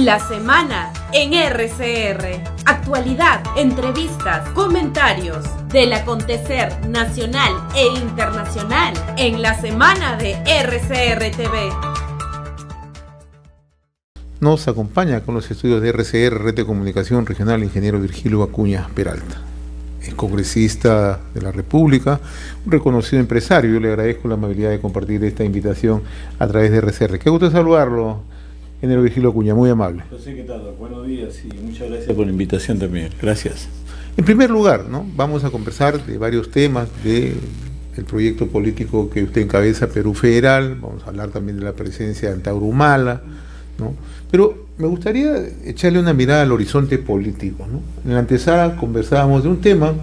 La semana en RCR. Actualidad, entrevistas, comentarios del acontecer nacional e internacional en la semana de RCR TV. Nos acompaña con los estudios de RCR, Red de Comunicación Regional, el ingeniero Virgilio Acuña Peralta. Es congresista de la República, un reconocido empresario. Yo le agradezco la amabilidad de compartir esta invitación a través de RCR. Qué gusto saludarlo, ingeniero Virgilio Acuña, muy amable. José, ¿qué tal? Buenos días y muchas gracias por la invitación también. Gracias. En primer lugar, ¿no?, vamos a conversar de varios temas del proyecto político que usted encabeza, Perú Federal. Vamos a hablar también de la presencia de Antaurumala, ¿no? Pero me gustaría echarle una mirada al horizonte político, ¿no? En la antesala conversábamos de un tema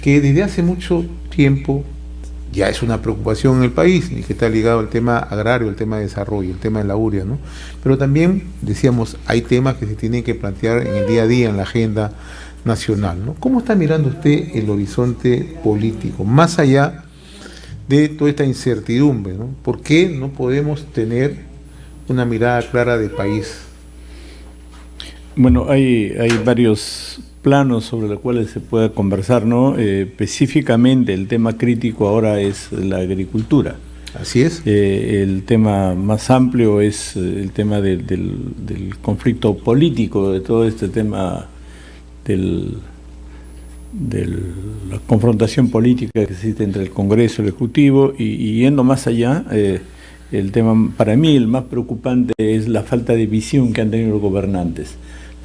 que desde hace mucho tiempo ya es una preocupación en el país y que está ligado al tema agrario, el tema de desarrollo, el tema de la urea, ¿no? Pero también decíamos, hay temas que se tienen que plantear en el día a día en la agenda nacional, ¿no? ¿Cómo está mirando usted el horizonte político, más allá de toda esta incertidumbre, ¿no? ¿Por qué no podemos tener una mirada clara de país? Bueno, hay varios planos sobre los cuales se puede conversar, ¿no? Específicamente el tema crítico ahora es la agricultura. Así es. El tema más amplio es el tema del conflicto político, de todo este tema de la confrontación política que existe entre el Congreso y el Ejecutivo, y yendo más allá, el tema para mí el más preocupante es la falta de visión que han tenido los gobernantes.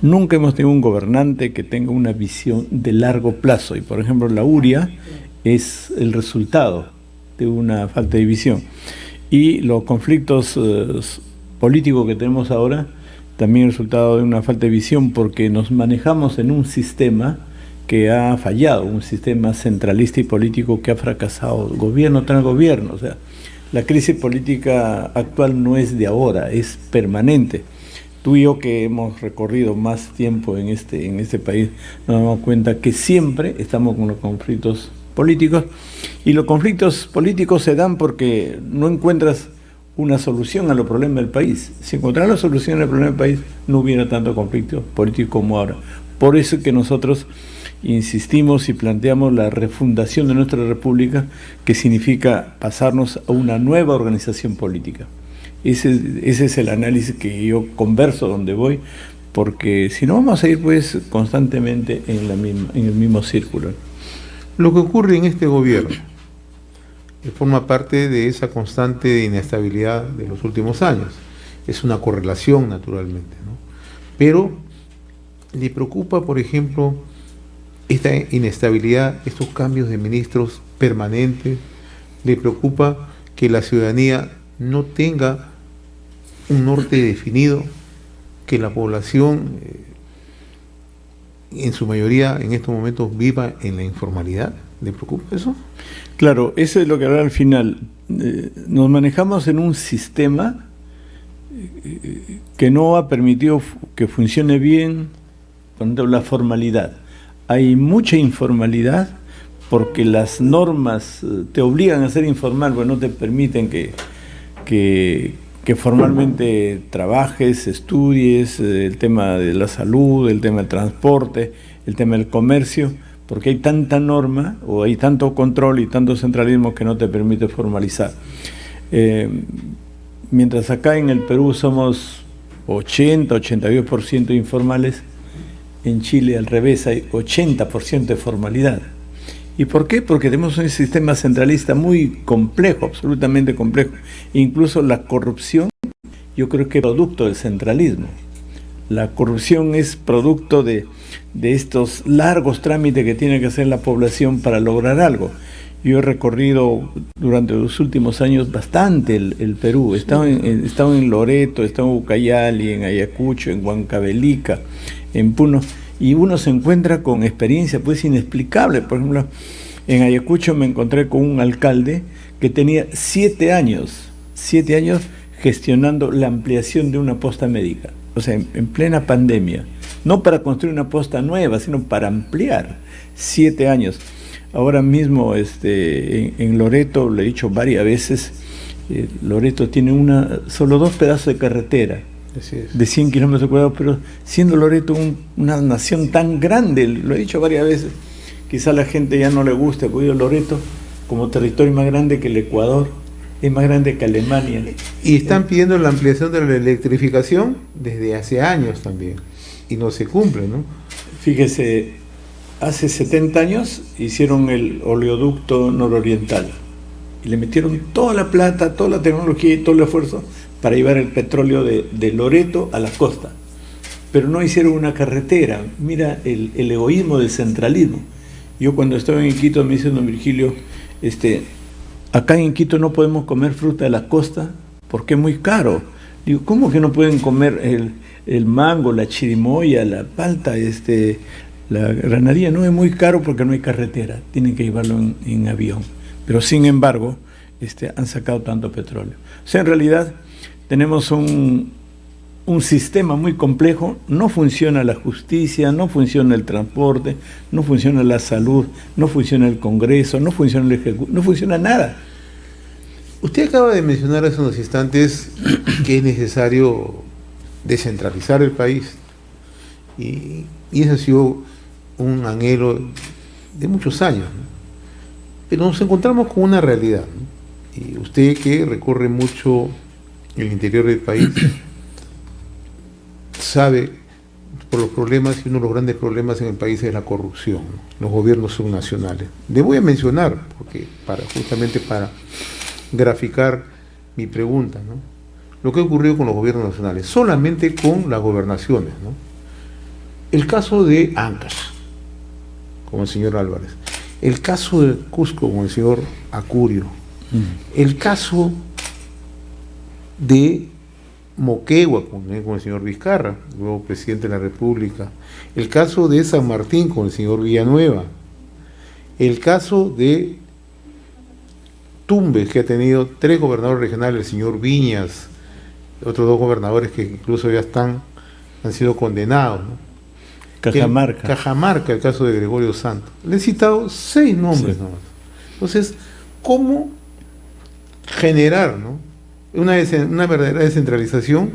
Nunca hemos tenido un gobernante que tenga una visión de largo plazo, y por ejemplo la urea es el resultado de una falta de visión. Y los conflictos políticos que tenemos ahora también es resultado de una falta de visión, porque nos manejamos en un sistema que ha fallado, un sistema centralista y político que ha fracasado, gobierno tras gobierno. O sea, la crisis política actual no es de ahora, es permanente. Tú y yo, que hemos recorrido más tiempo en este país, nos damos cuenta que siempre estamos con los conflictos políticos, y los conflictos políticos se dan porque no encuentras una solución a los problemas del país. Si encontraras la solución al problema del país, no hubiera tanto conflicto político como ahora. Por eso es que nosotros insistimos y planteamos la refundación de nuestra república, que significa pasarnos a una nueva organización política. Ese es el análisis que yo converso donde voy, porque si no vamos a ir pues constantemente en el mismo círculo. Lo que ocurre en este gobierno forma parte de esa constante inestabilidad de los últimos años. Es una correlación, naturalmente, ¿no? Pero ¿le preocupa, por ejemplo, esta inestabilidad, estos cambios de ministros permanentes? ¿Le preocupa que la ciudadanía no tenga un norte definido, que la población en su mayoría en estos momentos viva en la informalidad? ¿Le preocupa eso? Claro, eso es lo que habrá al final. Nos manejamos en un sistema que no ha permitido que funcione bien, por ejemplo, la formalidad. Hay mucha informalidad porque las normas te obligan a ser informal, porque no te permiten que formalmente trabajes, estudies, el tema de la salud, el tema del transporte, el tema del comercio, porque hay tanta norma o hay tanto control y tanto centralismo que no te permite formalizar. Mientras acá en el Perú somos 82% informales, en Chile al revés, hay 80% de formalidad. ¿Y por qué? Porque tenemos un sistema centralista muy complejo, absolutamente complejo. Incluso la corrupción, yo creo que es producto del centralismo. La corrupción es producto de estos largos trámites que tiene que hacer la población para lograr algo. Yo he recorrido durante los últimos años bastante el Perú. He estado en Loreto, he estado en Ucayali, en Ayacucho, en Huancavelica, en Puno, y uno se encuentra con experiencia pues inexplicable. Por ejemplo, en Ayacucho me encontré con un alcalde que tenía 7 años gestionando la ampliación de una posta médica, o sea, en plena pandemia, no para construir una posta nueva, sino para ampliar. 7 años. Ahora mismo en Loreto, lo he dicho varias veces, Loreto tiene solo 2 pedazos de carretera Así es. de 100 kilómetros cuadrados, pero siendo Loreto una nación tan grande, lo he dicho varias veces, quizá a la gente ya no le gusta, porque Loreto, como territorio más grande que el Ecuador, es más grande que Alemania. Y están pidiendo la ampliación de la electrificación desde hace años también, y no se cumple, ¿no? Fíjese, hace 70 años hicieron el oleoducto nororiental y le metieron toda la plata, toda la tecnología y todo el esfuerzo para llevar el petróleo de Loreto a la costa. Pero no hicieron una carretera. Mira el egoísmo del centralismo. Yo cuando estaba en Quito me dice don Virgilio, acá en Quito no podemos comer fruta de la costa porque es muy caro. Digo, ¿cómo que no pueden comer el mango, la chirimoya, la palta, la granadilla? No, es muy caro porque no hay carretera, tienen que llevarlo en avión. Pero sin embargo, han sacado tanto petróleo. O sea, en realidad tenemos un sistema muy complejo, no funciona la justicia, no funciona el transporte, no funciona la salud, no funciona el Congreso, no funciona el Ejecutivo, no funciona nada. Usted acaba de mencionar hace unos instantes que es necesario descentralizar el país, y ese ha sido un anhelo de muchos años, ¿no? Pero nos encontramos con una realidad, ¿no? Y usted que recorre mucho el interior del país sabe por los problemas, y uno de los grandes problemas en el país es la corrupción, ¿no? Los gobiernos subnacionales. Le voy a mencionar, porque justamente para graficar mi pregunta, ¿no? Lo que ha ocurrido con los gobiernos nacionales, solamente con las gobernaciones, ¿no? El caso de Ancash, con el señor Álvarez, el caso de Cusco con el señor Acurio, el caso de Moquegua con el señor Vizcarra, luego presidente de la República, el caso de San Martín con el señor Villanueva, el caso de Tumbes, que ha tenido 3 gobernadores regionales, el señor Viñas, otros 2 gobernadores que incluso ya han sido condenados, ¿no? Cajamarca, el caso de Gregorio Santos. Le he citado 6 nombres, sí, nomás. Entonces, ¿cómo generar, ¿no?, una verdadera descentralización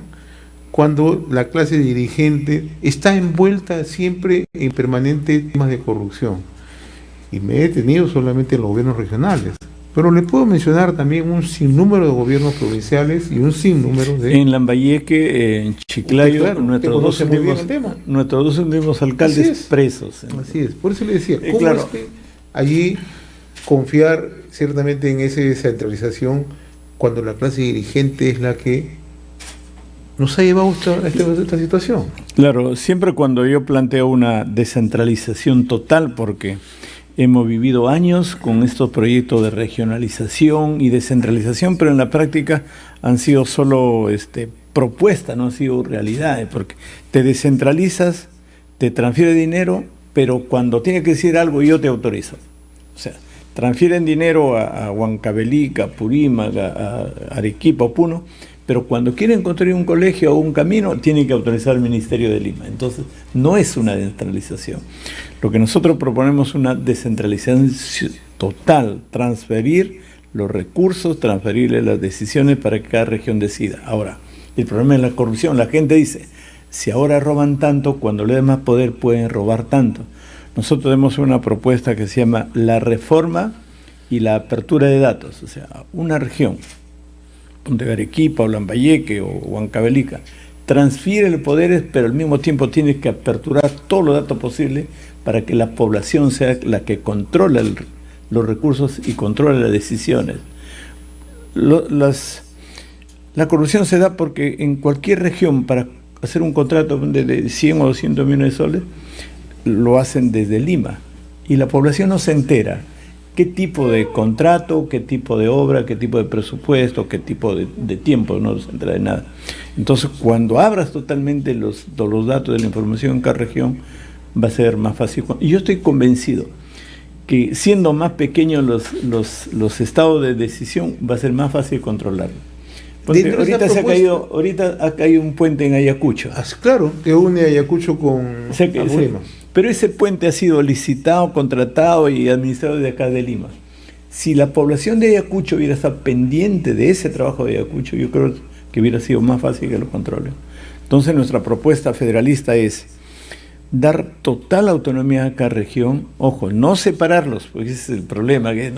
cuando la clase dirigente está envuelta siempre en permanentes temas de corrupción? Y me he detenido solamente en los gobiernos regionales, pero le puedo mencionar también un sinnúmero de gobiernos provinciales y un sinnúmero de... En Lambayeque, en Chiclayo, claro, nuestros dos últimos alcaldes presos. Así es, por eso le decía, ¿cómo claro, es que allí confiar ciertamente en esa descentralización cuando la clase dirigente es la que nos ha llevado a esta situación? Claro, siempre cuando yo planteo una descentralización total, porque hemos vivido años con estos proyectos de regionalización y descentralización, pero en la práctica han sido solo propuestas, no han sido realidades, porque te descentralizas, te transfiere dinero, pero cuando tiene que decir algo yo te autorizo. O sea, transfieren dinero a Huancavelica, a Purímac, a Arequipa, a Puno, pero cuando quieren construir un colegio o un camino, tienen que autorizar al Ministerio de Lima. Entonces, no es una descentralización. Lo que nosotros proponemos es una descentralización total, transferir los recursos, transferirle las decisiones para que cada región decida. Ahora, el problema es la corrupción. La gente dice, si ahora roban tanto, cuando le den más poder pueden robar tanto. Nosotros tenemos una propuesta que se llama la reforma y la apertura de datos. O sea, una región, de Arequipa o Lambayeque o Huancavelica, transfiere los poderes, pero al mismo tiempo tiene que aperturar todos los datos posibles para que la población sea la que controla los recursos y controla las decisiones. La corrupción se da porque en cualquier región, para hacer un contrato de 100 o 200 millones de soles, lo hacen desde Lima, y la población no se entera qué tipo de contrato, qué tipo de obra, qué tipo de presupuesto, qué tipo de tiempo, no se entera de nada. Entonces, cuando abras totalmente los datos de la información en cada región, va a ser más fácil. Y yo estoy convencido que siendo más pequeños los estados de decisión, va a ser más fácil controlarlo. Ahorita ha caído un puente en Ayacucho. Claro, que une Ayacucho con Lima. Pero ese puente ha sido licitado, contratado y administrado de acá de Lima. Si la población de Ayacucho hubiera estado pendiente de ese trabajo de Ayacucho, yo creo que hubiera sido más fácil que lo controlen. Entonces nuestra propuesta federalista es dar total autonomía a cada región, ojo, no separarlos, porque ese es el problema, que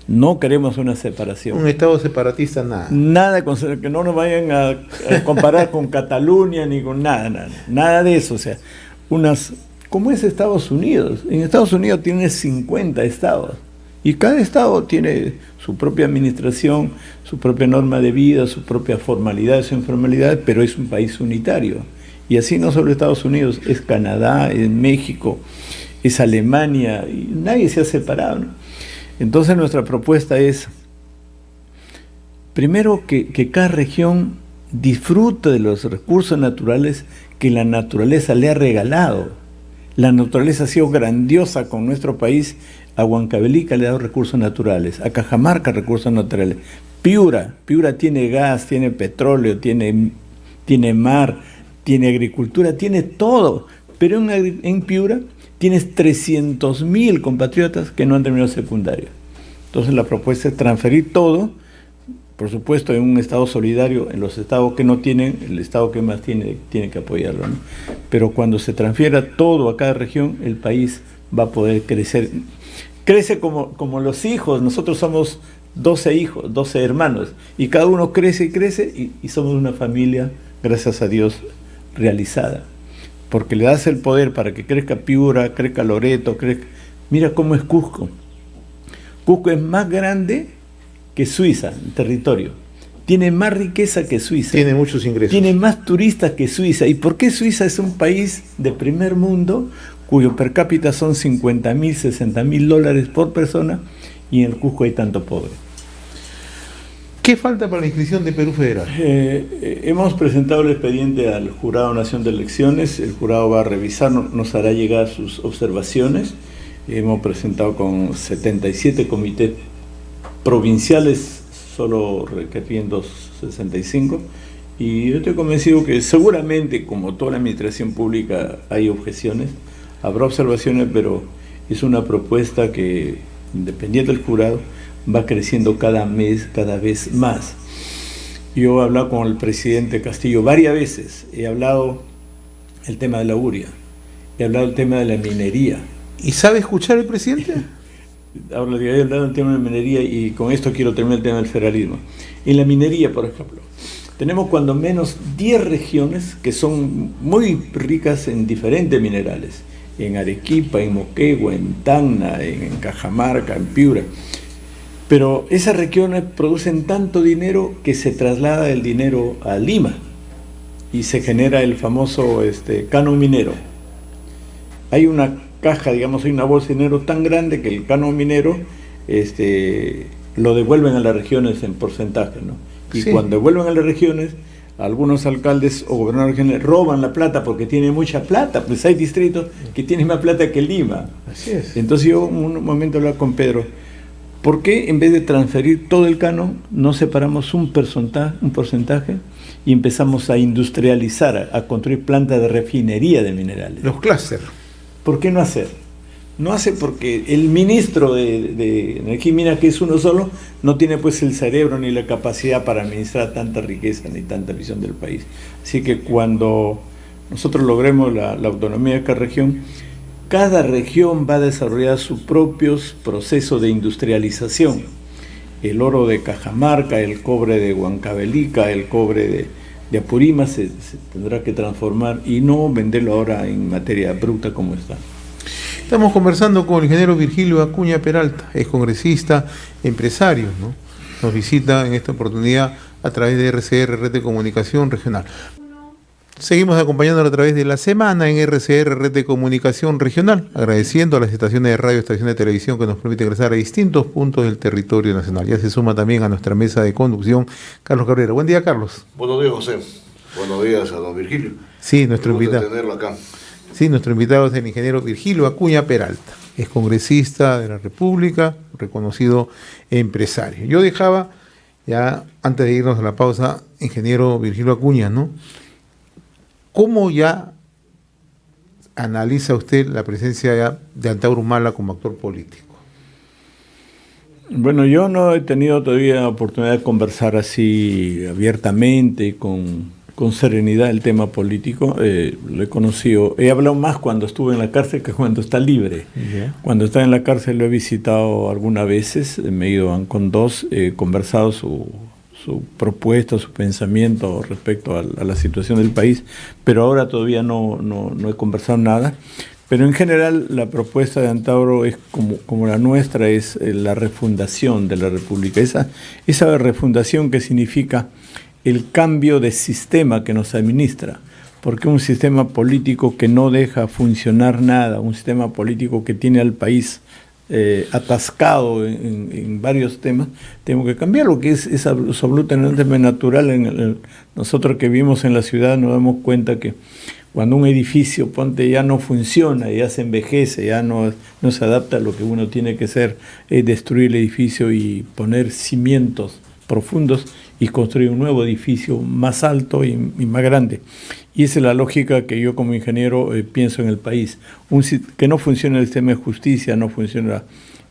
no queremos una separación. Un Estado separatista, nada. Nada, que no nos vayan a comparar con Cataluña ni con nada de eso, o sea, como es Estados Unidos. En Estados Unidos tiene 50 estados, y cada estado tiene su propia administración, su propia norma de vida, su propia formalidad, su informalidad, pero es un país unitario. Y así no solo Estados Unidos, es Canadá, es México, es Alemania, y nadie se ha separado, ¿no? Entonces nuestra propuesta es, primero, que cada región disfrute de los recursos naturales que la naturaleza le ha regalado. La naturaleza ha sido grandiosa con nuestro país. A Huancavelica le ha dado recursos naturales, a Cajamarca recursos naturales. Piura tiene gas, tiene petróleo, tiene mar, tiene agricultura, tiene todo, pero en Piura tienes 300.000 compatriotas que no han terminado secundaria. Entonces la propuesta es transferir todo, por supuesto en un Estado solidario, en los estados que no tienen, el Estado que más tiene que apoyarlo, ¿no? Pero cuando se transfiera todo a cada región, el país va a poder crecer. Crece como los hijos. Nosotros somos 12 hijos, 12 hermanos, y cada uno crece y crece, y somos una familia, gracias a Dios, realizada, porque le das el poder para que crezca Piura, crezca Loreto, Mira cómo es Cusco. Cusco es más grande que Suiza en territorio, tiene más riqueza que Suiza, tiene muchos ingresos, tiene más turistas que Suiza. ¿Y por qué Suiza es un país de primer mundo cuyo per cápita son $50,000, $60,000 por persona, y en el Cusco hay tanto pobre? ¿Qué falta para la inscripción de Perú Federal? Hemos presentado el expediente al Jurado Nacional de Elecciones. El jurado va a revisar, nos hará llegar sus observaciones. Hemos presentado con 77 comités provinciales, solo requiriendo 65. Y yo estoy convencido que seguramente, como toda la administración pública, hay objeciones, habrá observaciones, pero es una propuesta que, independiente del jurado, va creciendo cada mes, cada vez más. Yo he hablado con el presidente Castillo varias veces, he hablado el tema de la urea, he hablado el tema de la minería. ¿Y sabe escuchar el presidente? Ahora he hablado del tema de la minería, y con esto quiero terminar el tema del federalismo. En la minería, por ejemplo, tenemos cuando menos 10 regiones que son muy ricas en diferentes minerales, en Arequipa, en Moquegua, en Tacna, en Cajamarca, en Piura. Pero esas regiones producen tanto dinero que se traslada el dinero a Lima y se genera el famoso canon minero. Hay una caja, digamos, hay una bolsa de dinero tan grande que el canon minero lo devuelven a las regiones en porcentaje, ¿no? Y sí, cuando devuelven a las regiones, algunos alcaldes o gobernadores regionales roban la plata porque tienen mucha plata, pues hay distritos que tienen más plata que Lima. Así es. Entonces yo un momento hablaba con Pedro, ¿por qué en vez de transferir todo el canon no separamos un porcentaje y empezamos a industrializar, a construir plantas de refinería de minerales? Los clústeres. ¿Por qué no hacer? No hace porque el ministro de Energía y Minas, que es uno solo, no tiene pues el cerebro ni la capacidad para administrar tanta riqueza ni tanta visión del país. Así que cuando nosotros logremos la autonomía de cada región va a desarrollar sus propios procesos de industrialización. El oro de Cajamarca, el cobre de Huancavelica, el cobre de Apurímac se tendrá que transformar y no venderlo ahora en materia bruta como está. Estamos conversando con el ingeniero Virgilio Acuña Peralta, es congresista, empresario, ¿no? Nos visita en esta oportunidad a través de RCR, Red de Comunicación Regional. Seguimos acompañándolo a través de la semana en RCR, Red de Comunicación Regional, agradeciendo a las estaciones de radio, estaciones de televisión que nos permiten ingresar a distintos puntos del territorio nacional. Ya se suma también a nuestra mesa de conducción Carlos Cabrera. Buen día, Carlos. Buenos días, José. Buenos días a don Virgilio. Sí, nuestro invitado. Tenerlo acá. Sí, nuestro invitado es el ingeniero Virgilio Acuña Peralta. Es congresista de la República, reconocido empresario. Yo dejaba, ya antes de irnos a la pausa, ingeniero Virgilio Acuña, ¿no? ¿Cómo ya analiza usted la presencia de Antauro Humala como actor político? Bueno, yo no he tenido todavía oportunidad de conversar así abiertamente con con serenidad el tema político. Lo he conocido, he hablado más cuando estuve en la cárcel que cuando está libre. Yeah. Cuando está en la cárcel lo he visitado algunas veces, me he ido con dos, he conversado su propuesta, su pensamiento respecto a la situación del país, pero ahora todavía no he conversado nada. Pero en general la propuesta de Antauro es como la nuestra, es la refundación de la República. Esa refundación que significa el cambio de sistema que nos administra, porque un sistema político que no deja funcionar nada, un sistema político que tiene al país atascado en varios temas, tenemos que cambiarlo, que es absolutamente natural. Nosotros que vivimos en la ciudad nos damos cuenta que cuando un edificio, ya no funciona, ya se envejece, ya no se adapta a lo que uno tiene que hacer, es destruir el edificio y poner cimientos profundos y construir un nuevo edificio más alto y más grande. Y esa es la lógica que yo como ingeniero pienso en el país. Que no funciona el sistema de justicia, no funciona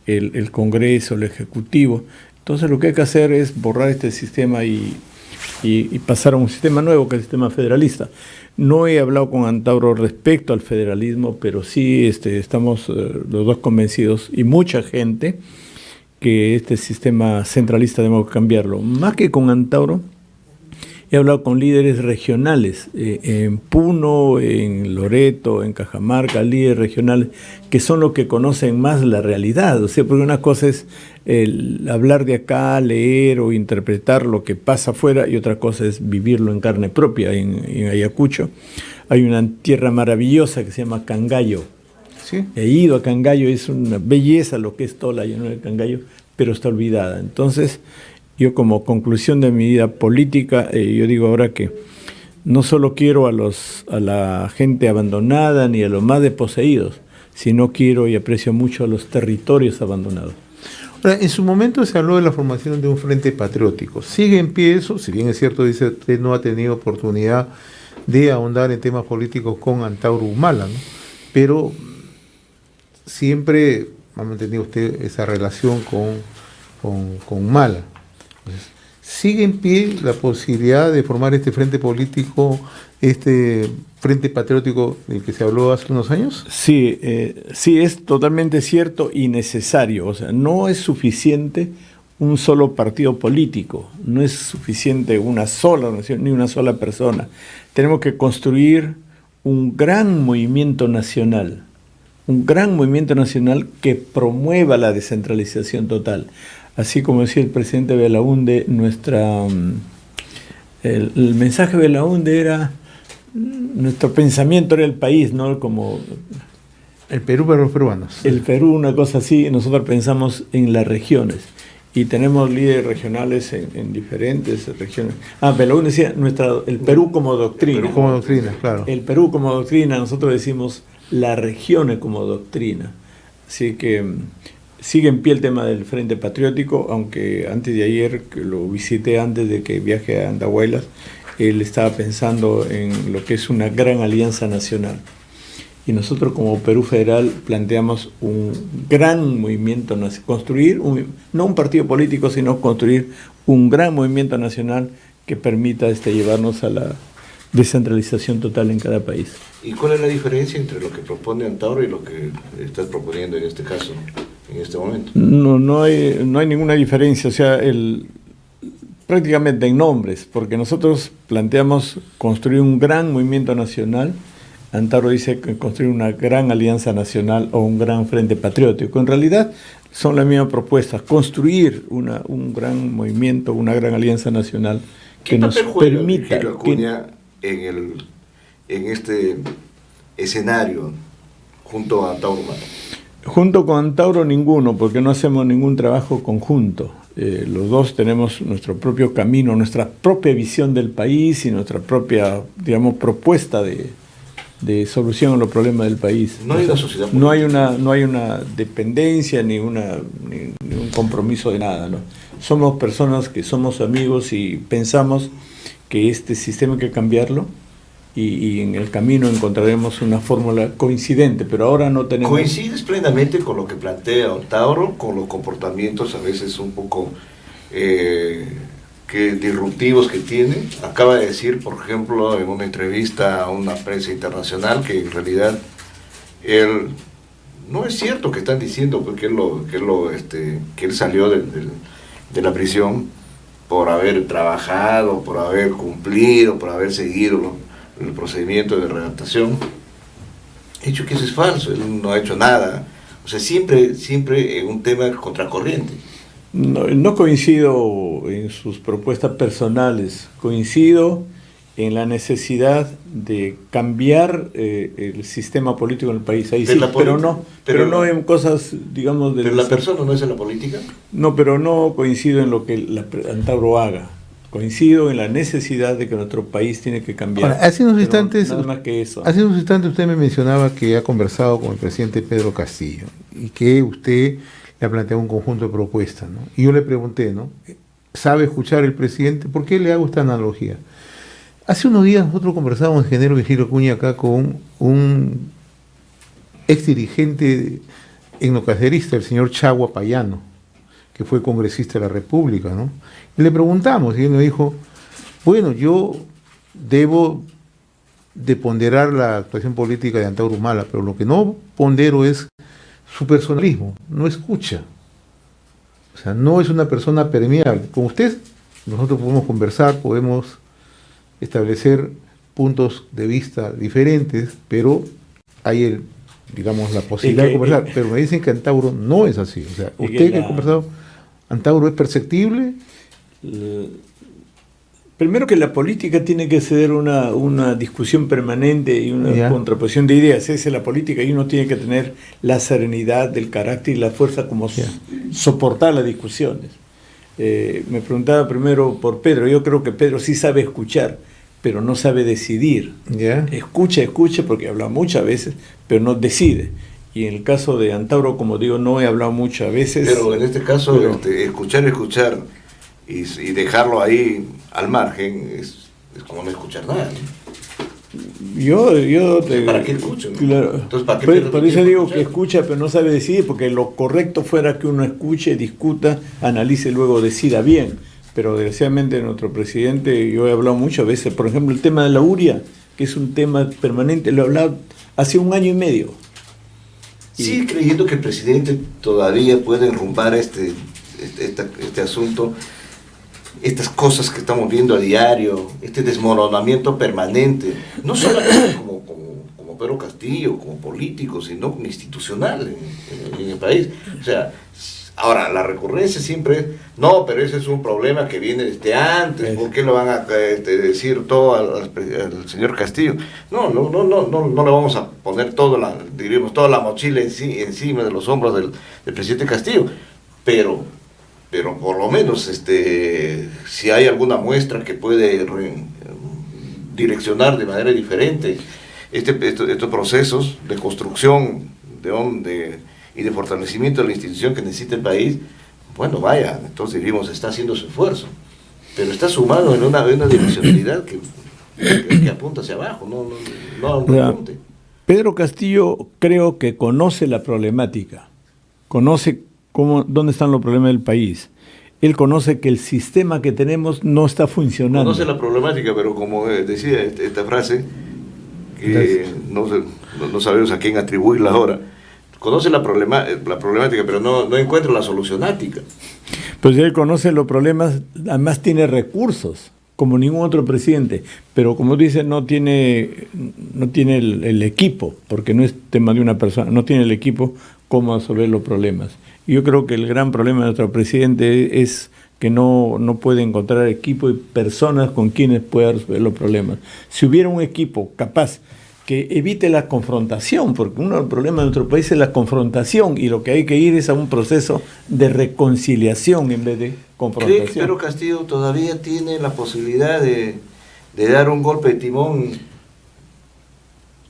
el Congreso, el Ejecutivo. Entonces lo que hay que hacer es borrar este sistema y pasar a un sistema nuevo, que es el sistema federalista. No he hablado con Antauro respecto al federalismo, pero sí estamos los dos convencidos, y mucha gente, que este sistema centralista debemos cambiarlo. Más que con Antauro, he hablado con líderes regionales, en Puno, en Loreto, en Cajamarca, líderes regionales, que son los que conocen más la realidad. O sea, porque una cosa es hablar de acá, leer o interpretar lo que pasa afuera, y otra cosa es vivirlo en carne propia. En Ayacucho hay una tierra maravillosa que se llama Cangallo. ¿Sí? He ido a Cangallo, es una belleza lo que es toda la llanura de Cangallo, pero está olvidada. Entonces, yo como conclusión de mi vida política, yo digo ahora que no solo quiero a la gente abandonada ni a los más desposeídos, sino quiero y aprecio mucho a los territorios abandonados. Ahora, en su momento se habló de la formación de un frente patriótico. ¿Sigue en pie eso? Si bien es cierto, dice usted, no ha tenido oportunidad de ahondar en temas políticos con Antauro Humala, ¿no? Pero siempre ha mantenido usted esa relación con Humala. Entonces, ¿sigue en pie la posibilidad de formar este frente político, este frente patriótico del que se habló hace unos años? Sí, sí, es totalmente cierto y necesario. O sea, no es suficiente un solo partido político, no es suficiente una sola nación ni una sola persona. Tenemos que construir un gran movimiento nacional que promueva la descentralización total. Así como decía el presidente Belaúnde, el mensaje de Belaúnde era, nuestro pensamiento era el país, ¿no? Como el Perú para los peruanos. El Perú, una cosa así, nosotros pensamos en las regiones. Y tenemos líderes regionales en diferentes regiones. Belaúnde decía, el Perú como doctrina. El Perú como doctrina, claro. El Perú como doctrina, nosotros decimos las regiones como doctrina. Así que sigue en pie el tema del Frente Patriótico, aunque antes de ayer, que lo visité antes de que viaje a Andahuaylas, él estaba pensando en lo que es una gran alianza nacional. Y nosotros como Perú Federal planteamos un gran movimiento nacional, construir, no un partido político, sino construir un gran movimiento nacional que permita llevarnos a la descentralización total en cada país. ¿Y cuál es la diferencia entre lo que propone Antauro y lo que estás proponiendo en este caso, en este momento? No hay ninguna diferencia, o sea, prácticamente en nombres, porque nosotros planteamos construir un gran movimiento nacional. Antauro dice que construir una gran alianza nacional o un gran frente patriótico. En realidad son las mismas propuestas, construir un gran movimiento, una gran alianza nacional que nos permita... ¿Qué Acuña en este escenario junto a Antauro Humala? Junto con Antauro ninguno, porque no hacemos ningún trabajo conjunto. Los dos tenemos nuestro propio camino, nuestra propia visión del país y nuestra propia, digamos, propuesta de solución a los problemas del país. No hay una sociedad política. No hay una dependencia ni un compromiso de nada, ¿no? Somos personas que somos amigos y pensamos que este sistema hay que cambiarlo y en el camino encontraremos una fórmula coincidente, pero ahora no tenemos... ¿Coincides plenamente con lo que plantea Antauro, con los comportamientos a veces un poco que disruptivos que tiene. Acaba de decir, por ejemplo, en una entrevista a una prensa internacional que en realidad él, no es cierto que están diciendo que él salió de la prisión por haber trabajado, por haber cumplido, por haber seguido el procedimiento de redactación. He dicho que eso es falso, él no ha hecho nada. O sea, siempre es un tema contracorriente. No coincido en sus propuestas personales, coincido en la necesidad de cambiar el sistema político en el país. Ahí sí, pero no en cosas, digamos... ¿Pero la persona no es en la política? No, pero no coincido en lo que Antauro haga. Coincido en la necesidad de que nuestro país tiene que cambiar. Ahora, hace unos instantes, nada más que eso. Hace unos instantes usted me mencionaba que ha conversado con el presidente Pedro Castillo y que usted le ha planteado un conjunto de propuestas, ¿no? Y yo le pregunté, ¿no? ¿Sabe escuchar el presidente? ¿Por qué le hago esta analogía? Hace unos días nosotros conversábamos, ingeniero Virgilio Acuña, acá con un ex dirigente etnocacerista, el señor Chagua Payano, que fue congresista de la República, ¿no? Y le preguntamos, y él me dijo, bueno, yo debo de ponderar la actuación política de Antauro Humala, pero lo que no pondero es su personalismo, no escucha. O sea, no es una persona permeable. Con usted nosotros podemos conversar, podemos establecer puntos de vista diferentes, pero hay digamos, la posibilidad de conversar. Pero me dicen que Antauro no es así. O sea, usted que ha conversado, ¿Antauro es perceptible? Primero que la política tiene que ser una discusión permanente y una contraposición de ideas. Esa es la política y uno tiene que tener la serenidad del carácter y la fuerza como soportar las discusiones. Me preguntaba primero por Pedro. Yo creo que Pedro sí sabe escuchar, pero no sabe decidir. Escucha porque habla muchas veces, pero no decide. Y en el caso de Antauro, como digo, no he hablado muchas veces. Pero en este caso, escuchar y dejarlo ahí al margen es como no escuchar nada, ¿no? ¿Para qué escucho? ¿No? Claro. Entonces, ¿para qué por eso digo que escucha, pero no sabe decidir, porque lo correcto fuera que uno escuche, discuta, analice, luego decida bien. Pero desgraciadamente nuestro presidente, yo he hablado muchas veces, por ejemplo, el tema de la uria, que es un tema permanente, lo he hablado hace 1 año y medio. ¿Sigue creyendo que el presidente todavía puede enrumbar este asunto, estas cosas que estamos viendo a diario, este desmoronamiento permanente, no solamente como Pedro Castillo, como político, sino institucional en el país? O sea, ahora, la recurrencia siempre es, no, pero ese es un problema que viene desde antes, ¿por qué lo van a decir todo al señor Castillo? No le vamos a poner toda la mochila encima de los hombros del presidente Castillo, pero por lo menos si hay alguna muestra que puede direccionar de manera diferente estos procesos de construcción y de fortalecimiento de la institución que necesita el país, bueno, vaya, entonces diríamos, está haciendo su esfuerzo, pero está sumado en una direccionalidad que apunta hacia abajo, no apunte. Pedro Castillo creo que conoce la problemática, conoce dónde están los problemas del país. Él conoce que el sistema que tenemos no está funcionando. Conoce la problemática, pero como decía esta frase, que no sabemos a quién atribuirla ahora, conoce la problemática, pero no encuentra la solucionática. Pues él conoce los problemas, además tiene recursos, como ningún otro presidente, pero como dice, no tiene el equipo, porque no es tema de una persona, no tiene el equipo cómo resolver los problemas. Yo creo que el gran problema de nuestro presidente es que no puede encontrar equipo y personas con quienes pueda resolver los problemas. Si hubiera un equipo capaz que evite la confrontación, porque uno de los problemas de nuestro país es la confrontación, y lo que hay que ir es a un proceso de reconciliación en vez de confrontación. ¿Cree que Pedro Castillo todavía tiene la posibilidad de dar un golpe de timón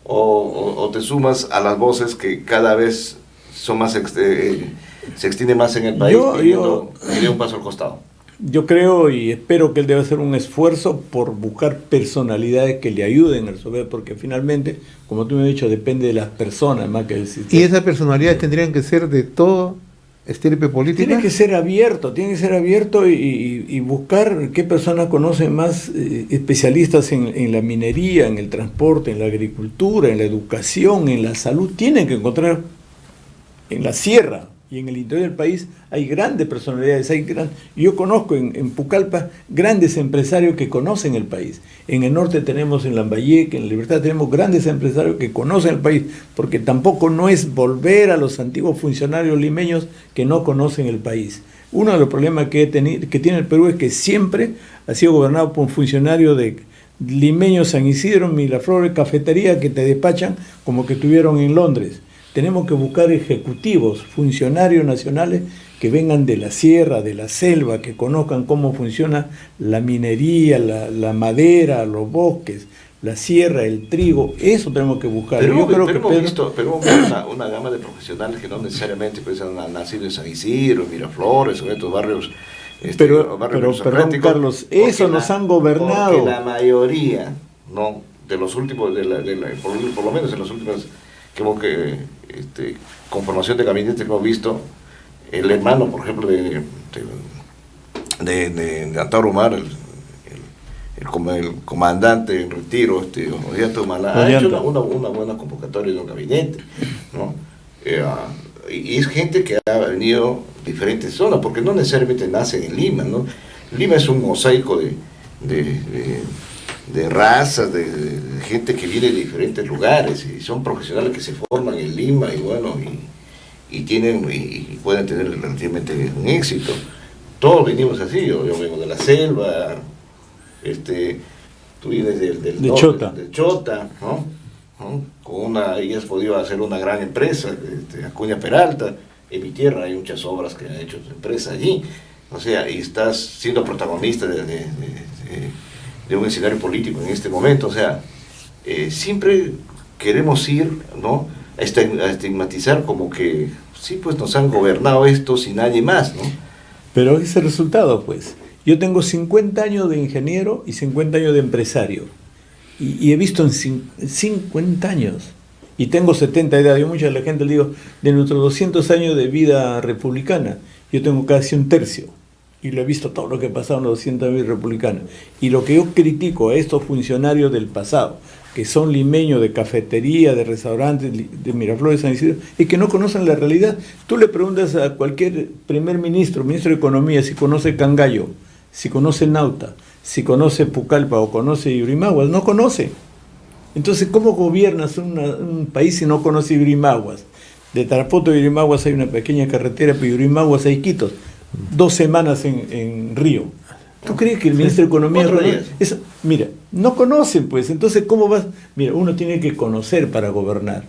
o te sumas a las voces que cada vez son más se extiende más en el país pidiendo un paso al costado? Yo creo y espero que él debe hacer un esfuerzo por buscar personalidades que le ayuden a resolver, porque finalmente, como tú me has dicho, depende de las personas más que del sistema. Y esas personalidades tendrían que ser de toda estirpe política? Tiene que ser abierto y buscar qué personas conocen más especialistas en la minería, en el transporte, en la agricultura, en la educación, en la salud. Tienen que encontrar en la sierra y en el interior del país hay grandes personalidades. Yo conozco en Pucallpa grandes empresarios que conocen el país. En el norte tenemos en Lambayeque, en Libertad tenemos grandes empresarios que conocen el país, porque tampoco no es volver a los antiguos funcionarios limeños que no conocen el país. Uno de los problemas que tiene el Perú es que siempre ha sido gobernado por un funcionario de limeño, San Isidro, Miraflores, cafetería, que te despachan como que estuvieron en Londres. Tenemos que buscar ejecutivos, funcionarios nacionales que vengan de la sierra, de la selva, que conozcan cómo funciona la minería, la madera, los bosques, la sierra, el trigo. Eso tenemos que buscar. Pero yo creo que hemos visto una gama de profesionales que no necesariamente pues, han nacido en San Isidro, Miraflores, o en estos barrios. Pero perdón, Carlos, eso nos han gobernado. Porque la mayoría, ¿no?, de los últimos, por lo menos en los últimos, como que conformación de gabinete que hemos visto, el hermano, por ejemplo, de Antauro Humala, el comandante en retiro, Ollanta Humala, ha hecho una buena convocatoria de un gabinete, ¿no? Y es gente que ha venido de diferentes zonas, porque no necesariamente nacen en Lima, ¿no? Lima es un mosaico de razas, de gente que viene de diferentes lugares, y son profesionales que se forman en Lima, y bueno, y pueden tener relativamente un éxito. Todos venimos así, yo vengo de la selva, tú vienes del norte, de Chota, ¿no? Y has podido hacer una gran empresa, Acuña Peralta. En mi tierra hay muchas obras que han hecho su empresa allí, o sea, y estás siendo protagonista de un escenario político en este momento, o sea, siempre queremos ir, ¿no?, a estigmatizar como que sí, pues nos han gobernado estos y nadie más, ¿no? Pero ese resultado, pues, yo tengo 50 años de ingeniero y 50 años de empresario, y he visto en 50 años, y tengo 70 de edad. Yo mucha de la gente le digo, de nuestros 200 años de vida republicana, yo tengo casi un tercio, y lo he visto todo lo que ha pasado en los 200 años republicanos. Y lo que yo critico a estos funcionarios del pasado, que son limeños de cafetería, de restaurantes, de Miraflores, San Isidro, y que no conocen la realidad. Tú le preguntas a cualquier primer ministro de Economía, si conoce Cangallo, si conoce Nauta, si conoce Pucallpa o conoce Yurimaguas. No conoce. Entonces, ¿cómo gobiernas un país si no conoce Yurimaguas? De Tarapoto a Yurimaguas hay una pequeña carretera, pero Yurimaguas hay Quitos. 2 semanas en Río. ¿Tú crees que el ministro de Economía... Mira, no conocen, pues. Entonces, ¿cómo vas? Mira, uno tiene que conocer para gobernar.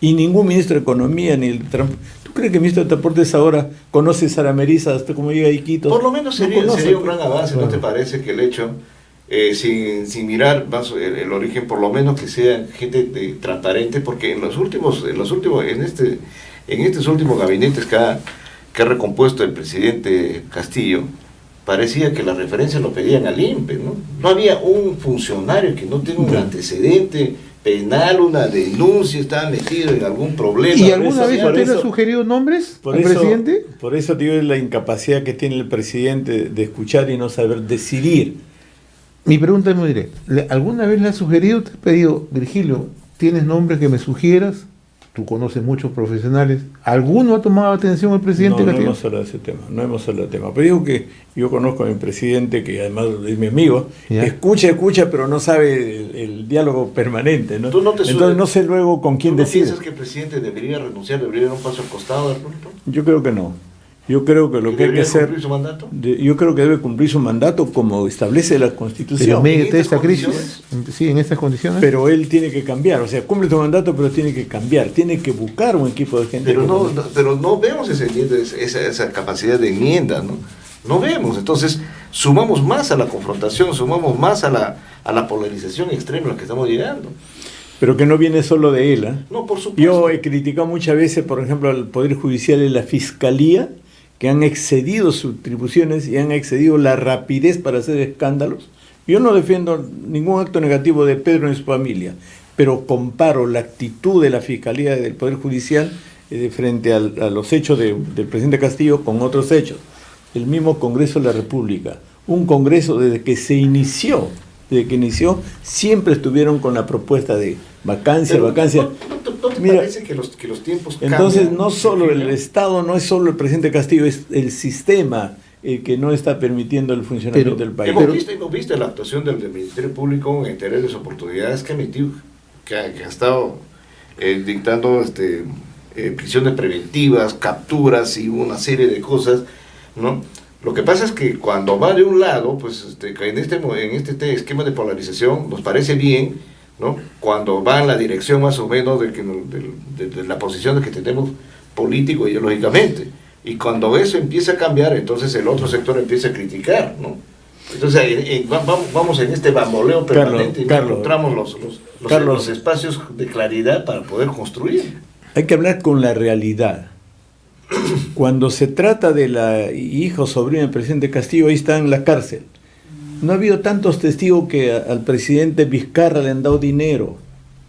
Y ningún ministro de Economía ni el... ¿Tú crees que el ministro de Transportes ahora conoce Sarameriza hasta cómo llega a Iquitos? Por lo menos sería un gran avance, ¿no te parece? Que el hecho, sin mirar más el origen, por lo menos que sea gente transparente, porque en estos últimos gabinetes que ha recompuesto el presidente Castillo, parecía que las referencias lo pedían al INPE, ¿no? No había un funcionario que no tenga un antecedente penal, una denuncia, estaba metido en algún problema. ¿Y alguna vez usted le ha sugerido nombres al presidente? Por eso digo la incapacidad que tiene el presidente de escuchar y no saber decidir. Mi pregunta es muy directa. ¿Alguna vez le ha sugerido, te ha pedido, Virgilio, tienes nombres que me sugieras? Tú conoces muchos profesionales. ¿Alguno ha tomado atención al presidente Castillo? No hemos hablado de ese tema, Pero digo que yo conozco a mi presidente, que además es mi amigo, escucha, pero no sabe el diálogo permanente, ¿no? Entonces no sé luego con quién decide. ¿Piensas que el presidente debería renunciar, debería dar un paso al costado del público? Yo creo que no. Yo creo que lo que hay que hacer... ¿Cumplir su mandato? Yo creo que debe cumplir su mandato como establece la Constitución. Pero en medio de esta crisis, sí, en estas condiciones. Pero él tiene que cambiar, o sea, cumple su mandato, pero tiene que cambiar, tiene que buscar un equipo de gente. Pero no vemos esa capacidad de enmienda, ¿no? No vemos, entonces sumamos más a la confrontación, sumamos más a la polarización extrema a la que estamos llegando. Pero que no viene solo de él, ¿eh? No, por supuesto. Yo he criticado muchas veces, por ejemplo, al Poder Judicial y la Fiscalía, que han excedido sus atribuciones y han excedido la rapidez para hacer escándalos. Yo no defiendo ningún acto negativo de Pedro ni su familia, pero comparo la actitud de la Fiscalía y del Poder Judicial frente a los hechos del presidente Castillo con otros hechos. El mismo Congreso de la República, un Congreso desde que inició, siempre estuvieron con la propuesta de vacancia. ¿No te Mira, parece que los tiempos cambian? Entonces no solo el Estado, no es solo el presidente Castillo, es el sistema que no está permitiendo el funcionamiento del país. Hemos visto la actuación del Ministerio Público en terribles oportunidades que ha emitido, que ha estado dictando prisiones preventivas, capturas y una serie de cosas, ¿no? Lo que pasa es que cuando va de un lado, pues en este esquema de polarización nos parece bien, ¿no? Cuando va en la dirección más o menos de la posición que tenemos político ideológicamente. Y cuando eso empieza a cambiar, entonces el otro sector empieza a criticar, ¿no? Entonces vamos en este bamboleo permanente y no encontramos los espacios de claridad para poder construir. Hay que hablar con la realidad. Cuando se trata de la hija o sobrina del presidente Castillo, ahí está en la cárcel. No ha habido tantos testigos que al presidente Vizcarra le han dado dinero,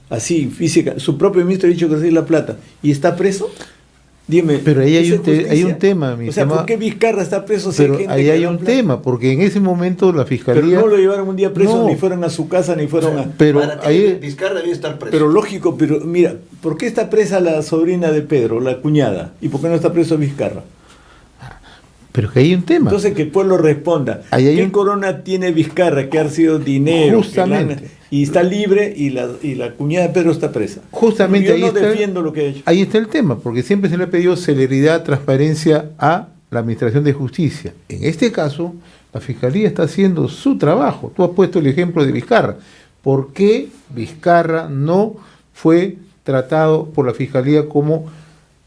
así, física. Su propio ministro ha dicho que recibe la plata. ¿Y está preso? Dime. Pero ahí hay un tema, o sea, ¿por qué Vizcarra está preso? Pero ahí hay un tema, porque en ese momento la fiscalía... Pero no lo llevaron un día preso, ni fueron a su casa, ni fueron a... Pero ahí Vizcarra debía estar preso. Pero lógico, pero mira, ¿por qué está presa la sobrina de Pedro, la cuñada? ¿Y por qué no está preso Vizcarra? Pero que hay un tema. Entonces que el pueblo responda. ¿Qué corona tiene Vizcarra que ha sido dinero? Justamente. Y está libre y la cuñada de Pedro está presa. Justamente yo no defiendo lo que ha hecho. Ahí está el tema, porque siempre se le ha pedido celeridad, transparencia a la Administración de Justicia. En este caso, la Fiscalía está haciendo su trabajo. Tú has puesto el ejemplo de Vizcarra. ¿Por qué Vizcarra no fue tratado por la Fiscalía como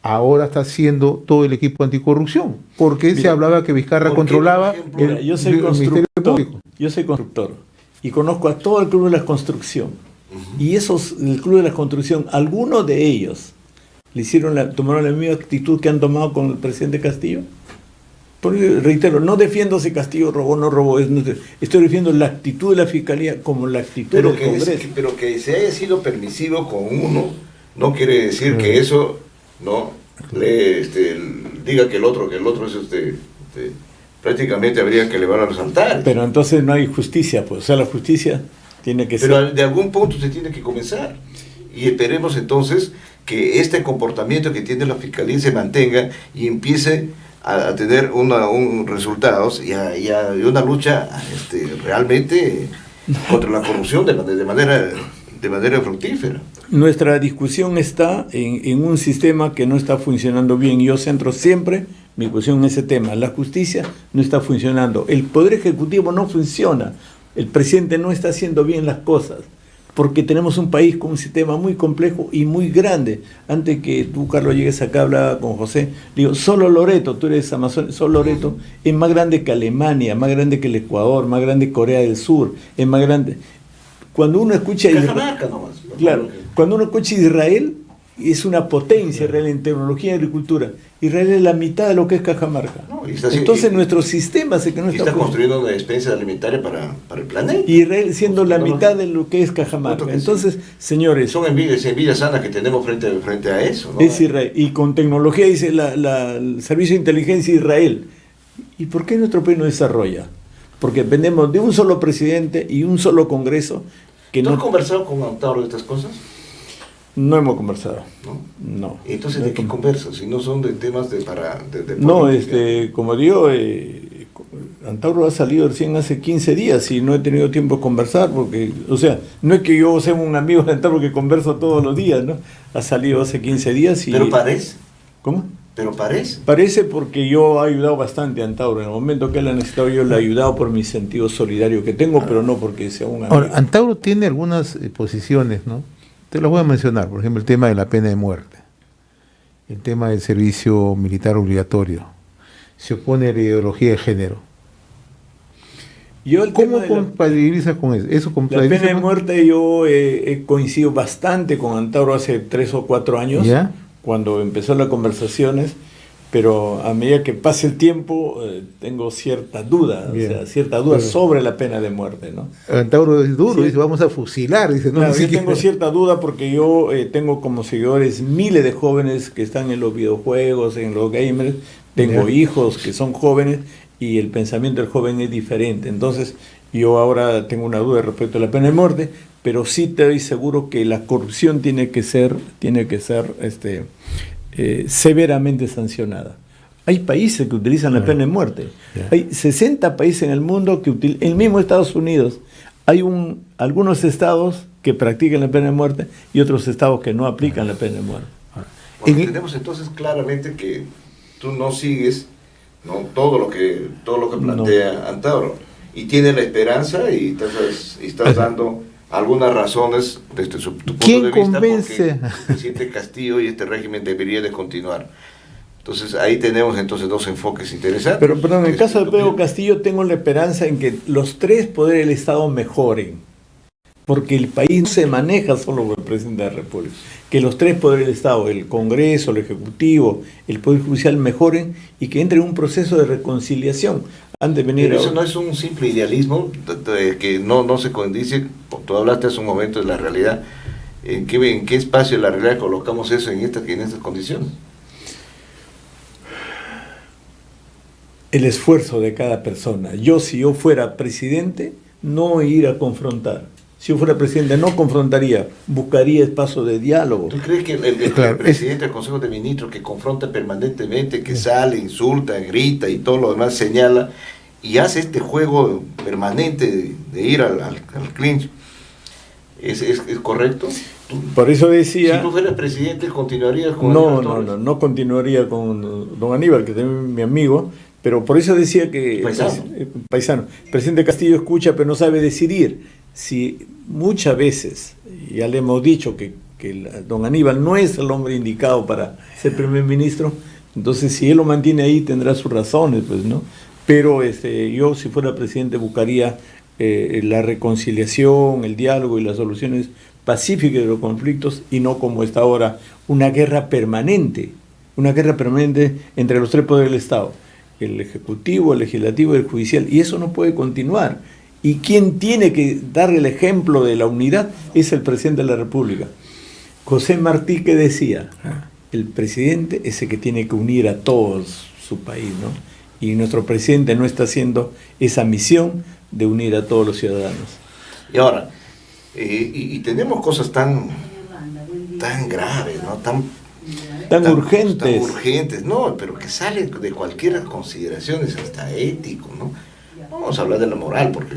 ahora está haciendo todo el equipo anticorrupción? Porque se hablaba que Vizcarra controlaba yo soy Ministerio Público. Yo soy constructor y conozco a todo el Club de la Construcción. Y el Club de la Construcción, algunos de ellos tomaron la misma actitud que han tomado con el presidente Castillo. Porque, reitero, no defiendo si Castillo robó o no robó, estoy defendiendo la actitud de la Fiscalía como la actitud del Congreso. Pero que se haya sido permisivo con uno no quiere decir que eso no le diga que el otro es prácticamente habría que elevar a los altares. Pero entonces no hay justicia, pues, o sea, la justicia tiene que ser... Pero de algún punto se tiene que comenzar. Y esperemos entonces que este comportamiento que tiene la Fiscalía se mantenga y empiece a tener resultados y una lucha realmente contra la corrupción de manera fructífera. Nuestra discusión está en un sistema que no está funcionando bien. Yo centro siempre mi discusión en ese tema. La justicia no está funcionando. El Poder Ejecutivo no funciona. El presidente no está haciendo bien las cosas. Porque tenemos un país con un sistema muy complejo y muy grande. Antes que tú, Carlos, llegues acá, hablaba con José, digo, solo Loreto, tú eres amazónico, solo Loreto es más grande que Alemania, más grande que el Ecuador, más grande que Corea del Sur, es más grande... Cuando uno escucha cuando uno escucha Israel, es una potencia Israel en tecnología y agricultura. Israel es la mitad de lo que es Cajamarca. Entonces nuestro sistema es que no está construyendo una despensa alimentaria para el planeta. Y Israel siendo la mitad de lo que es Cajamarca. Entonces, señores... Son envidias sanas que tenemos frente a eso, ¿no? Es Israel. Y con tecnología dice el Servicio de Inteligencia de Israel. ¿Y por qué nuestro país no desarrolla? Porque dependemos de un solo presidente y un solo Congreso. ¿Tú has conversado con Antauro de estas cosas? No hemos conversado. No. Entonces, ¿de qué conversas? Si no son de temas de no, como digo, Antauro ha salido recién hace 15 días y no he tenido tiempo de conversar porque, o sea, no es que yo sea un amigo de Antauro que converso todos los días, ¿no? Ha salido hace 15 días y... ¿Pero parece? ¿Cómo? ¿Pero parece? Parece porque yo he ayudado bastante a Antauro. En el momento que él ha necesitado, yo le he ayudado por mi sentido solidario que tengo, pero no porque sea un amigo. Ahora, Antauro tiene algunas posiciones, ¿no? Te las voy a mencionar. Por ejemplo, el tema de la pena de muerte, el tema del servicio militar obligatorio. Se opone a la ideología de género. ¿Cómo compatibilizas con eso? La pena de muerte yo he coincidido bastante con Antauro hace 3 o 4 años. ¿Ya? Cuando empezó las conversaciones, pero a medida que pase el tiempo tengo cierta duda, sobre la pena de muerte, ¿no? Antauro es duro, Sí. dice, vamos a fusilar, dice, no, Claro, ni yo tengo cierta duda porque yo tengo como seguidores miles de jóvenes que están en los videojuegos, en los gamers, tengo Ya. hijos que son jóvenes y el pensamiento del joven es diferente. Entonces yo ahora tengo una duda respecto a la pena de muerte, pero sí te doy seguro que la corrupción tiene que ser severamente sancionada. Hay países que utilizan la pena de muerte. Ya. Hay 60 países en el mundo que utilizan, el mismo Estados Unidos, hay algunos estados que practican la pena de muerte y otros estados que no aplican la pena de muerte. Bueno, entendemos entonces claramente que tú no sigues, ¿no?, todo lo que plantea Antauro, y tienes la esperanza y estás dando algunas razones desde tu punto ¿Quién de vista convence? porque el presidente Castillo y este régimen debería de continuar. Entonces ahí tenemos entonces dos enfoques interesantes. Pero en el caso de Lo Pedro que- Castillo tengo la esperanza en que los tres poderes del Estado mejoren, porque el país no se maneja solo por el presidente de la República. Que los tres poderes del Estado, el Congreso, el Ejecutivo, el Poder Judicial mejoren y que entre en un proceso de reconciliación. Han de venir Pero eso ahora. no es un simple idealismo que no se condice. Tú hablaste hace un momento de la realidad. ¿En qué espacio de la realidad colocamos eso en estas condiciones? El esfuerzo de cada persona. Si yo fuera presidente, no ir a confrontar. Si yo fuera presidente, no confrontaría, buscaría espacio de diálogo. ¿Tú crees que el Claro, presidente del Consejo de Ministros, que confronta permanentemente, que sale, insulta, grita y todo lo demás señala, y hace este juego permanente de ir al clinch, es correcto? Por eso decía... Si tú fueras presidente, ¿continuarías con No, Aníbal Torres? no continuaría con don Aníbal, que también es mi amigo, pero por eso decía que... Paisano. El presidente Castillo escucha, pero no sabe decidir. Si muchas veces, ya le hemos dicho que don Aníbal no es el hombre indicado para ser primer ministro, entonces si él lo mantiene ahí tendrá sus razones, pues, ¿no? Pero yo, si fuera presidente, buscaría la reconciliación, el diálogo y las soluciones pacíficas de los conflictos, y no como está ahora, una guerra permanente entre los tres poderes del Estado, el Ejecutivo, el Legislativo y el Judicial, y eso no puede continuar. Y quien tiene que dar el ejemplo de la unidad es el presidente de la República. José Martí, que decía, el presidente es el que tiene que unir a todo su país, ¿no? Y nuestro presidente no está haciendo esa misión de unir a todos los ciudadanos. Y ahora, y tenemos cosas tan graves, ¿no? Tan urgentes. Tan urgentes, no, pero que salen de cualquier consideración, es hasta ético, ¿no? Vamos a hablar de la moral, porque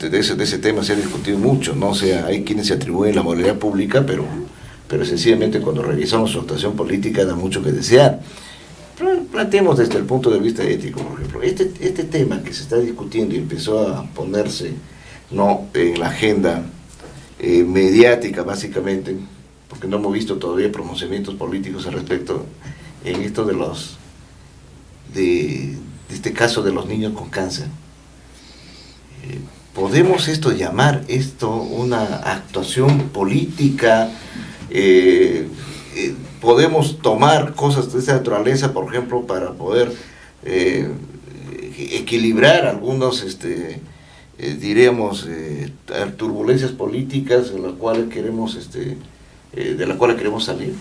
de ese tema se ha discutido mucho, ¿no? O sea, hay quienes se atribuyen la moralidad pública, pero sencillamente cuando revisamos su actuación política da mucho que desear. Planteemos desde el punto de vista ético, por ejemplo, este tema que se está discutiendo y empezó a ponerse, ¿no?, en la agenda mediática, básicamente, porque no hemos visto todavía pronunciamientos políticos al respecto, en esto de este caso de los niños con cáncer. ¿Podemos llamar esto una actuación política? ¿Podemos tomar cosas de esa naturaleza, por ejemplo, para poder equilibrar algunos, diríamos, turbulencias políticas de las cuales queremos, salir?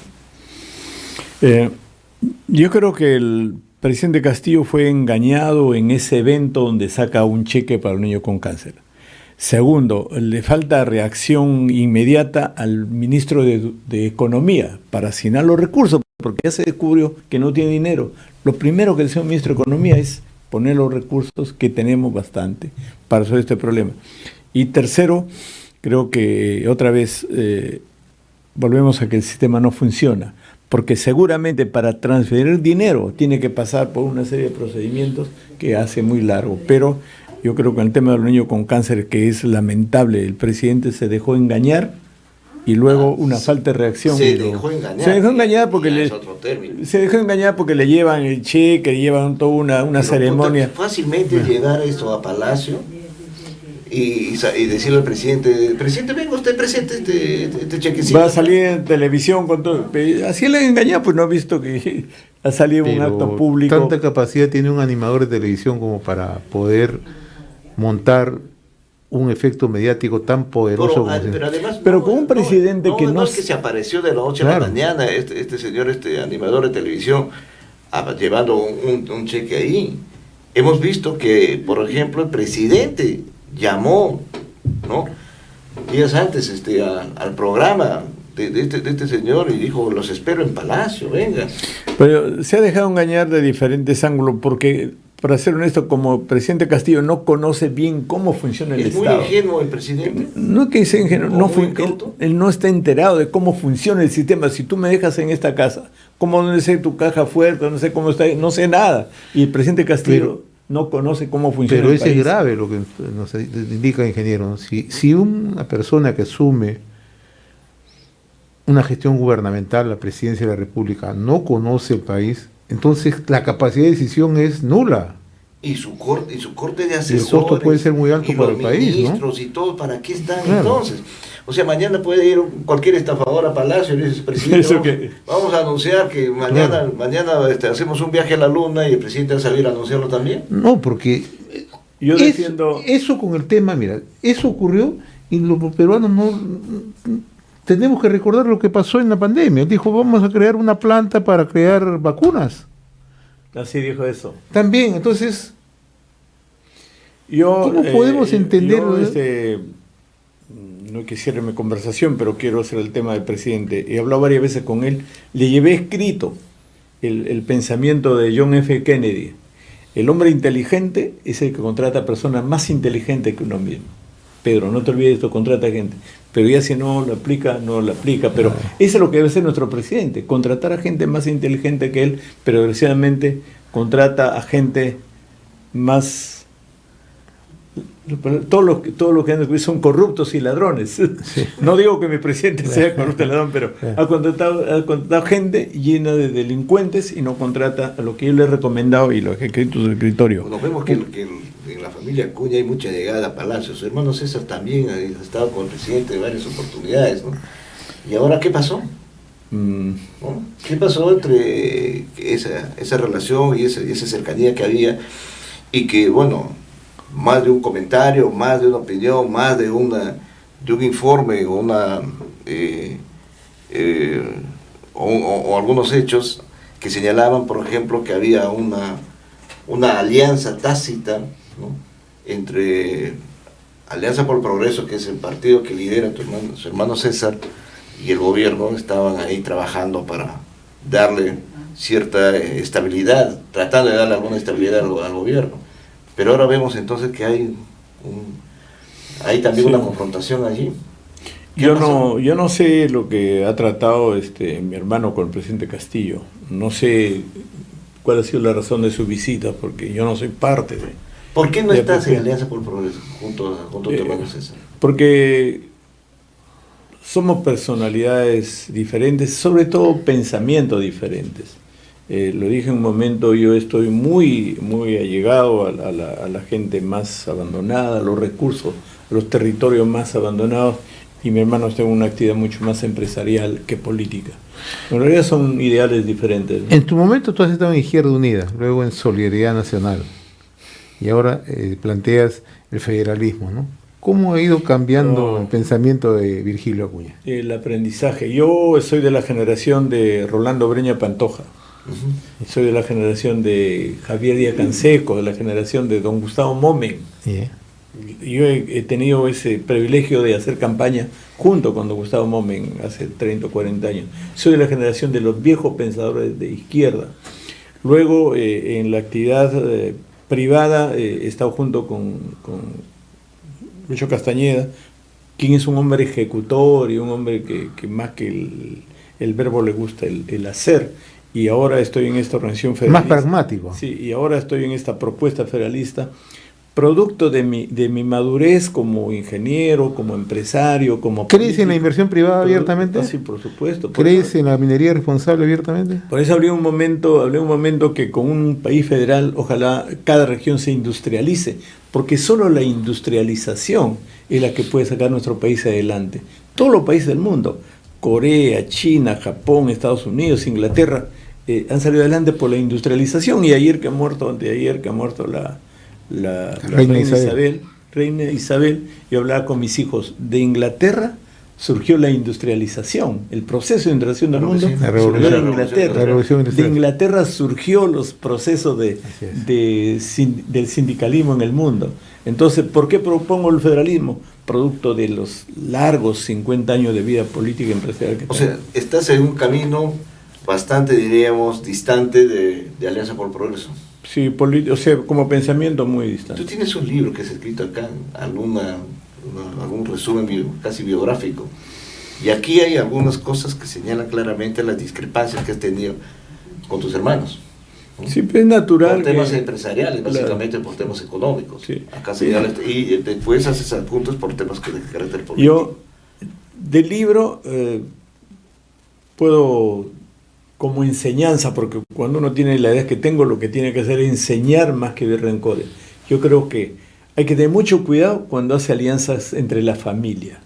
Yo creo que el presidente Castillo fue engañado en ese evento donde saca un cheque para un niño con cáncer. Segundo, le falta reacción inmediata al ministro de Economía para asignar los recursos, porque ya se descubrió que no tiene dinero. Lo primero que el señor ministro de Economía es poner los recursos, que tenemos bastante, para resolver este problema. Y tercero, creo que otra vez volvemos a que el sistema no funciona, porque seguramente para transferir dinero tiene que pasar por una serie de procedimientos que hace muy largo, pero yo creo que en el tema de los niños con cáncer, que es lamentable, el presidente se dejó engañar y luego una falta de reacción. Se dejó engañar. Se dejó engañar porque es otro término. se dejó engañar porque le llevan el cheque, le llevan toda una ceremonia. Fácilmente llegar esto a Palacio, y decirle al presidente, venga usted, presente este chequecito. Va a salir en televisión con todo. Así le engaña, pues no ha visto que ha salido un acto público. Tanta capacidad tiene un animador de televisión como para poder montar un efecto mediático tan poderoso pero con un presidente que no es que se apareció de la noche a la mañana este señor, animador de televisión, llevando un cheque ahí. Hemos visto que, por ejemplo, el presidente llamó, ¿no?, días antes al programa de este señor y dijo, los espero en Palacio, venga. Pero se ha dejado engañar de diferentes ángulos, porque, para ser honesto, como presidente Castillo no conoce bien cómo funciona el Estado. Es muy ingenuo el presidente. No que sea ingenuo, él no está enterado de cómo funciona el sistema. Si tú me dejas en esta casa, ¿cómo no sé tu caja fuerte? No sé cómo está, no sé nada. Y el presidente Castillo no conoce cómo funciona el país. Pero es grave lo que nos indica el ingeniero, ¿no? Si una persona que asume una gestión gubernamental, la presidencia de la República, no conoce el país, entonces la capacidad de decisión es nula. Y su corte de asesores. Y el costo puede ser muy alto para el país, ¿no? Ministros y todo, ¿para qué están entonces? O sea, mañana puede ir cualquier estafador a Palacio y dice, presidente, vamos a anunciar que mañana hacemos un viaje a la luna, y el presidente va a salir a anunciarlo también. No, porque eso con el tema, mira, eso ocurrió y los peruanos no... Tenemos que recordar lo que pasó en la pandemia. Él dijo, vamos a crear una planta para crear vacunas. Así dijo eso. También, entonces, ¿cómo podemos entenderlo? No quisiera mi conversación, pero quiero hacer el tema del presidente. He hablado varias veces con él. Le llevé escrito el pensamiento de John F. Kennedy. El hombre inteligente es el que contrata a personas más inteligentes que uno mismo. Pedro, no te olvides esto, contrata gente. Pero ya si no lo aplica, no lo aplica. Pero eso es lo que debe hacer nuestro presidente, contratar a gente más inteligente que él, pero desgraciadamente contrata a gente más... Todos los que han son corruptos y ladrones. Sí. No digo que mi presidente sea corrupto y ladrón, pero ha contratado gente llena de delincuentes y no contrata a lo que yo le he recomendado y lo que he escrito en su escritorio. Bueno, vemos que en la familia Acuña hay mucha llegada a Palacio. Su hermano César también ha estado con el presidente de varias oportunidades, ¿no? ¿Y ahora qué pasó? ¿No? ¿Qué pasó entre esa relación y esa cercanía que había? Y que, bueno, más de un comentario, más de una opinión, más de un informe o o algunos hechos que señalaban, por ejemplo, que había una alianza tácita, ¿no?, entre Alianza por el Progreso, que es el partido que lidera su hermano César, y el gobierno. Estaban ahí trabajando para darle cierta estabilidad, tratando de darle alguna estabilidad al gobierno. Pero ahora vemos entonces que hay también una confrontación allí. Yo no sé lo que ha tratado mi hermano con el presidente Castillo. No sé cuál ha sido la razón de su visita, porque yo no soy parte de... ¿Por qué no estás en Alianza por el Progreso junto a tu hermano César? Porque somos personalidades diferentes, sobre todo pensamientos diferentes. Lo dije en un momento, yo estoy muy allegado a la gente más abandonada, a los recursos, a los territorios más abandonados, y mi hermano está en una actividad mucho más empresarial que política. En realidad son ideales diferentes, ¿no? En tu momento tú has estado en Izquierda Unida, luego en Solidaridad Nacional, y ahora planteas el federalismo, ¿no? ¿Cómo ha ido cambiando el pensamiento de Virgilio Acuña? El aprendizaje. Yo soy de la generación de Rolando Breña Pantoja. Soy de la generación de Javier Díaz Canseco, de la generación de don Gustavo Momen. Yo he tenido ese privilegio de hacer campaña junto con don Gustavo Momen hace 30 o 40 años. Soy de la generación de los viejos pensadores de izquierda. Luego, en la actividad privada, he estado junto con Lucho Castañeda, quien es un hombre ejecutor y un hombre que más que el verbo le gusta el hacer. Y ahora estoy en esta organización federalista. Más pragmático. Sí, y ahora estoy en esta propuesta federalista producto de mi madurez como ingeniero, como empresario, como ¿Crees político. en la inversión privada abiertamente? Sí, por supuesto. ¿Crees en la minería responsable abiertamente? Por eso hablé un momento que con un país federal, ojalá cada región se industrialice, porque solo la industrialización es la que puede sacar nuestro país adelante. Todos los países del mundo, Corea, China, Japón, Estados Unidos, Inglaterra, han salido adelante por la industrialización, y anteayer que ha muerto la reina Isabel, yo hablaba con mis hijos, de Inglaterra surgió la industrialización, el proceso de industrialización del mundo, la revolución, surgió de Inglaterra. la revolución industrial. De Inglaterra surgió los procesos del sindicalismo en el mundo. Entonces, ¿por qué propongo el federalismo? Producto de los largos 50 años de vida política y empresarial que O sea, estás en un camino bastante, diríamos, distante de Alianza por el Progreso. Sí, o sea, como pensamiento muy distante. Tú tienes un libro que has escrito acá, algún resumen casi biográfico, y aquí hay algunas cosas que señalan claramente las discrepancias que has tenido con tus hermanos, ¿no? Sí, pero es natural. Por temas empresariales, básicamente por temas económicos. Sí. Acá señala, y después haces apuntes por temas de carácter político. Yo, del libro, puedo, como enseñanza, porque cuando uno tiene la edad que tengo, lo que tiene que hacer es enseñar más que ver rencores. Yo creo que hay que tener mucho cuidado cuando hace alianzas entre la familia.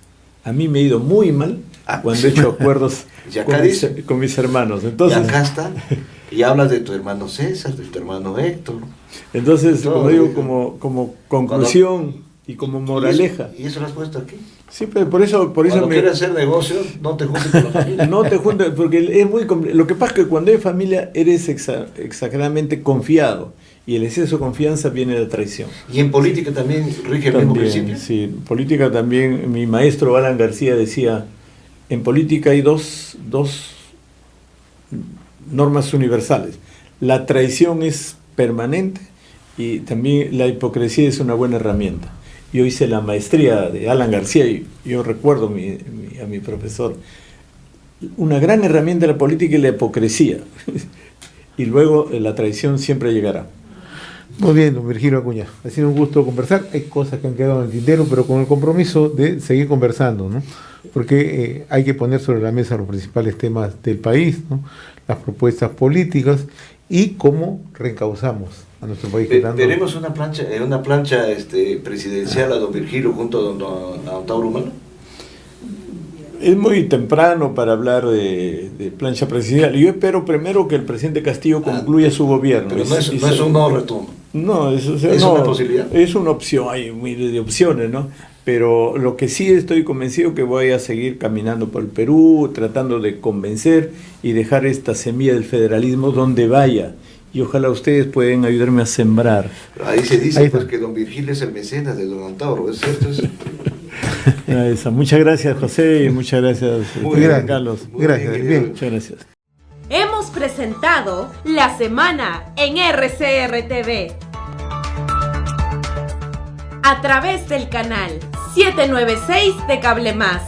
A mí me ha ido muy mal cuando he hecho acuerdos con mis hermanos. Entonces, y acá está, y hablas de tu hermano César, de tu hermano Héctor. Entonces, como digo, como conclusión y como moraleja. ¿Y eso lo has puesto aquí? Sí, pero por eso cuando quieres hacer negocios, no te juntes con la familia. No te juntes, porque es muy complicado. Lo que pasa es que cuando hay familia eres exageradamente confiado, y el exceso de confianza viene de la traición. ¿Y en política también rige el mismo principio? Sí, en política también. Mi maestro Alan García decía, en política hay dos normas universales. La traición es permanente, y también la hipocresía es una buena herramienta. Yo hice la maestría de Alan García y yo recuerdo a mi profesor. Una gran herramienta de la política es la hipocresía. Y luego la traición siempre llegará. Muy bien, don Virgilio Acuña. Ha sido un gusto conversar. Hay cosas que han quedado en el tintero, pero con el compromiso de seguir conversando, ¿no? Porque hay que poner sobre la mesa los principales temas del país, ¿no? Las propuestas políticas y cómo reencauzamos a nuestro país. ¿Veremos una plancha presidencial a don Virgilio junto a don Tauro Humala? Es muy temprano para hablar de plancha presidencial. Yo espero primero que el presidente Castillo concluya su gobierno. Pero no es un no retorno. No, ¿Es una posibilidad? Es una opción, hay miles de opciones, ¿no? Pero lo que sí estoy convencido que voy a seguir caminando por el Perú, tratando de convencer y dejar esta semilla del federalismo donde vaya. Y ojalá ustedes puedan ayudarme a sembrar. Ahí se dice pues que don Virgilio es el mecenas de don Tauro, ¿es cierto eso? Muchas gracias, José, y muchas gracias, Carlos. Gracias, bien. Muchas gracias. Hemos presentado La Semana en RCR TV a través del canal 796 de Cable Más.